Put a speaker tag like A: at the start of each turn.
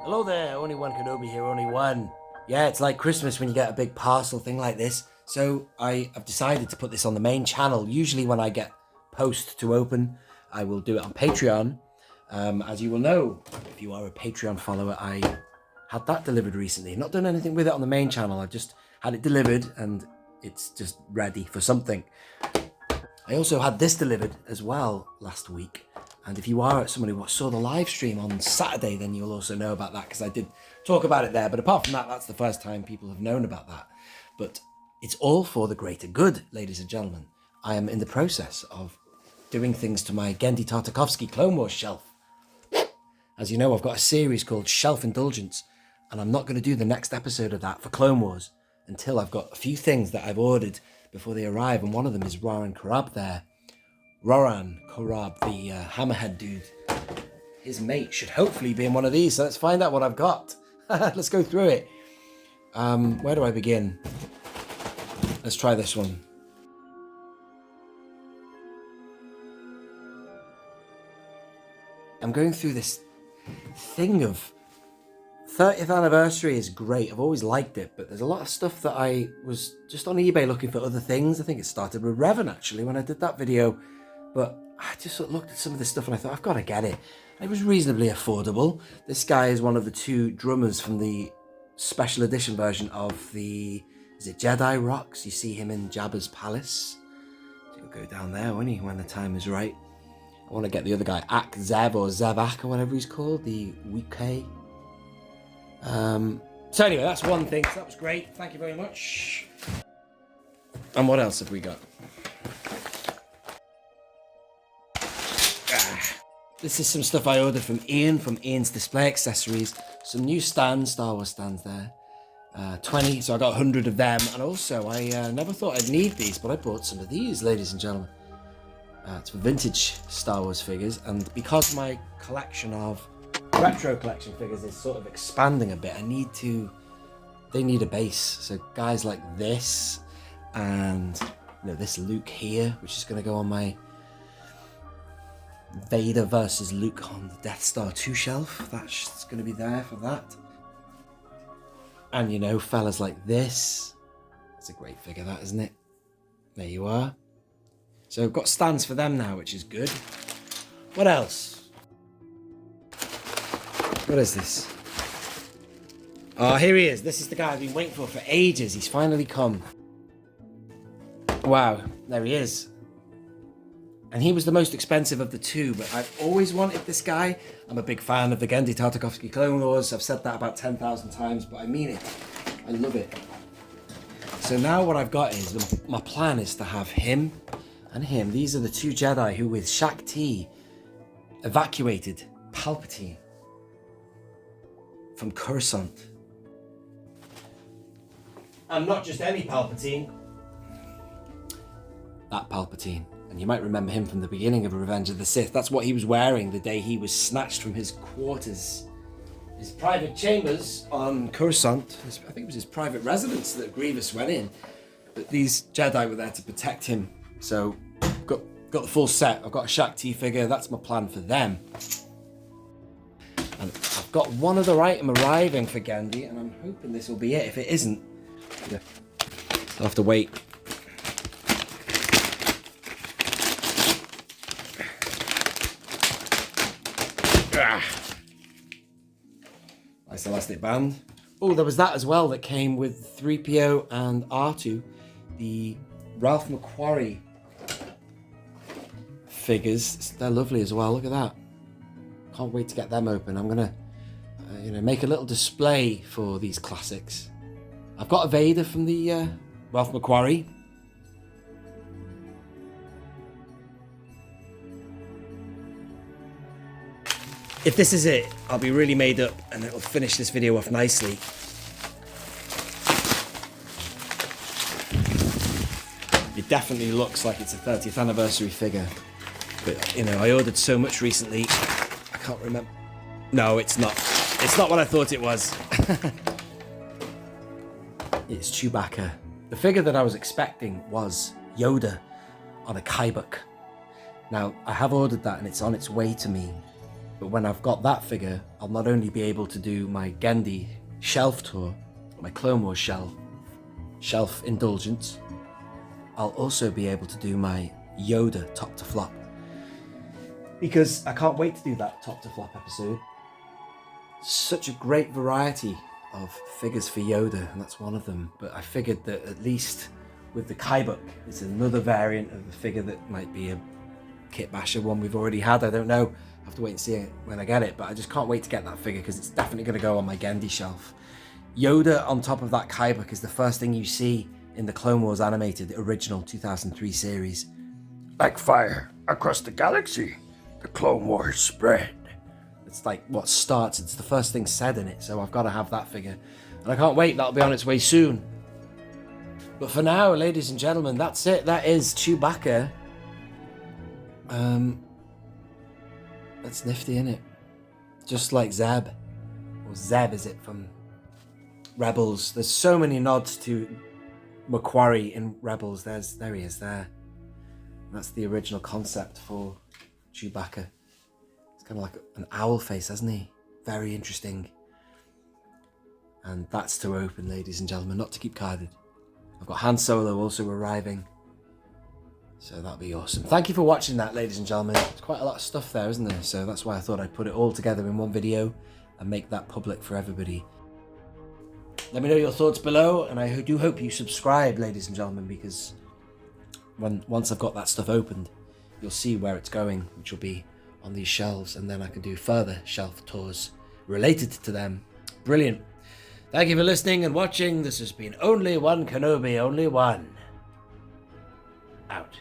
A: Hello there, Only One Kenobi here, only one. Yeah, it's like Christmas when you get a big parcel thing like this. So I have decided to put this on the main channel. Usually when I get post to open, I will do it on Patreon. As you will know, if you are a Patreon follower, I had that delivered recently. Not done anything with it on the main channel. I just had it delivered and it's just ready for something. I also had this delivered as well last week. And if you are somebody who saw the live stream on Saturday, then you'll also know about that because I did talk about it there. But apart from that, that's the first time people have known about that. But it's all for the greater good, ladies and gentlemen. I am in the process of doing things to my Genndy Tartakovsky Clone Wars shelf. As you know, I've got a series called Shelf Indulgence, and I'm not going to do the next episode of that for Clone Wars until I've got a few things that I've ordered before they arrive, and one of them is Roran Korab there. Roran Korab, the hammerhead dude. His mate should hopefully be in one of these, so let's find out what I've got. Let's go through it. Where do I begin? Let's try this one. I'm going through this thing of 30th anniversary is great. I've always liked it, but there's a lot of stuff that I was just on eBay looking for other things. I think it started with Revan actually when I did that video, but I just sort of looked at some of this stuff and I thought, I've got to get it. It was reasonably affordable. This guy is one of the two drummers from the special edition version of the, is it Jedi Rocks? You see him in Jabba's palace. So he'll go down there, won't he, when the time is right. I want to get the other guy, Zev or Zevak or whatever he's called, the O.O.K. So anyway, that's one thing. So that was great. Thank you very much. And what else have we got? This is some stuff I ordered from Iain, from Iain's Display Accessories. Some new stands, Star Wars stands there. 20, so I got 100 of them. And also, I never thought I'd need these, but I bought some of these, ladies and gentlemen. It's for vintage Star Wars figures. And because my collection of retro collection figures is sort of expanding a bit, they need a base. So guys like this, and this Luke here, which is going to go on my Vader versus Luke on the Death Star 2 shelf. That's going to be there for that. And fellas like this. It's a great figure, that, isn't it? There you are. So I've got stands for them now, which is good. What else? What is this? Oh, here he is. This is the guy I've been waiting for ages. He's finally come. Wow, there he is. And he was the most expensive of the two, but I've always wanted this guy. I'm a big fan of the Genndy Tartakovsky Clone Wars. I've said that about 10,000 times, but I mean it. I love it. So now what I've got is, my plan is to have him and him. These are the two Jedi who, with Shaak Ti, evacuated Palpatine from Coruscant. And not just any Palpatine. That Palpatine. And you might remember him from the beginning of Revenge of the Sith. That's what he was wearing the day he was snatched from his quarters. His private chambers on Coruscant. I think it was his private residence that Grievous went in. But these Jedi were there to protect him. So, got the full set. I've got a Shaak Ti figure. That's my plan for them. And I've got one other item arriving for Genndy, and I'm hoping this will be it. If it isn't, I'll have to wait. Nice elastic band. Oh, there was that as well that came with 3PO and R2, the Ralph Mcquarrie figures. They're lovely as well. Look at that. Can't wait to get them open. I'm gonna, make a little display for these classics. I've got a Vader from the Ralph Mcquarrie. If this is it, I'll be really made up and it'll finish this video off nicely. It definitely looks like it's a 30th anniversary figure. But, I ordered so much recently, I can't remember. No, it's not. It's not what I thought it was. It's Chewbacca. The figure that I was expecting was Yoda on a Kyber. Now, I have ordered that and it's on its way to me. But when I've got that figure, I'll not only be able to do my Genndy shelf tour, my Clone Wars shelf indulgence, I'll also be able to do my Yoda top to flop. Because I can't wait to do that top to flop episode. Such a great variety of figures for Yoda, and that's one of them. But I figured that at least with the Kaibuck, it's another variant of the figure that might be a Kit Basher one we've already had. I don't know. I have to wait and see it when I get it, but I just can't wait to get that figure because it's definitely going to go on my Genndy shelf. Yoda on top of that Kaibuck is the first thing you see in the Clone Wars animated original 2003 series.
B: Like fire across the galaxy, the Clone Wars spread.
A: It's like what starts, it's the first thing said in it, so I've got to have that figure. And I can't wait, that'll be on its way soon. But for now, ladies and gentlemen, that's it. That is Chewbacca. That's nifty, innit? Just like Zeb. Or Zeb, is it, from Rebels. There's so many nods to Mcquarrie in Rebels. There he is there. That's the original concept for Chewbacca. It's kind of like an owl face, hasn't he? Very interesting. And that's to open, ladies and gentlemen, not to keep carded. I've got Han Solo also arriving. So that'll be awesome. Thank you for watching that, ladies and gentlemen. There's quite a lot of stuff there, isn't there? So that's why I thought I'd put it all together in one video and make that public for everybody. Let me know your thoughts below, and I do hope you subscribe, ladies and gentlemen, because once I've got that stuff opened, you'll see where it's going, which will be on these shelves, and then I can do further shelf tours related to them. Brilliant. Thank you for listening and watching. This has been Only One Kenobi, Only One. Out.